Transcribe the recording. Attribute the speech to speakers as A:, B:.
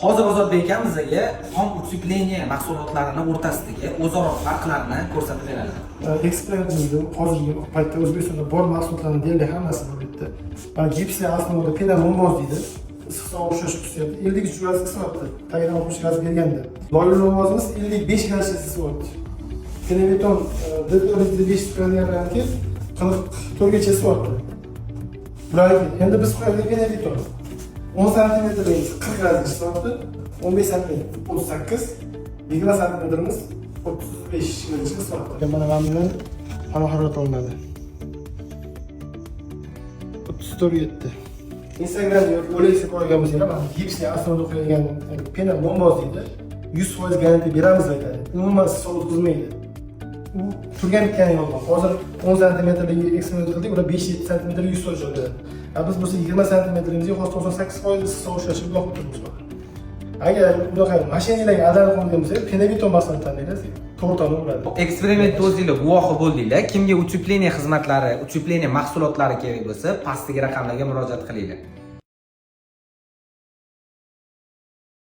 A: Hozir Ozodbek aka bizga xom utsupleniya mahsulotlarini o'rtasidagi o'zaro farqlarni ko'rsatib beradi.
B: Ekspertimiz hozirgi paytda O'zbekistonda bor mahsulotlarning deyarli hammasi bu yerda. Mana gipsli aslida pena momboz deydi. Issiqqa o'xshash xususiyati 53 gradus isibdi. Tagidan 60 gradus berganda. Loyli momozimiz 55 gradus isibdi. Penebeton D405 gradusga 44 gacha isibdi. Bular endi biz qo'ygan penebeton 10 santimetrimiz 40 gradus isibdi. 15 santimetr 38, 20 santimetrimiz 35 gradus isibdi. Mana bundan harorat olinadi. 34 yetdi. Instagramda yoki OLX qo'ygan bo'lsangiz, mana gipsli aslida qo'ygan pena momboz deydi. 100% garantiya beramiz aytadi. Umuman sovuq o'tkazmaydi. U turgan bitgani yo'q. Hozir 10 santimetrlik eksperiment qildik, ular 5-7 santimetrga 100% oladi. Biz bo'lsa 20 santimetrimizga hozir 98% sovuq shashib yoqib turibmiz. Agar bunaqa mashinalarga adalib qolgan bo'lsa, penebeton mahsulot tanlaysiz, to'g'ri bo'ladi.
A: Eksperimentda o'zingizlar guvohi bo'ldinglar. Kimga utsupleniya xizmatlari, utsupleniya mahsulotlari kerak bo'lsa, pastdagi raqamlarga murojaat qilinglar.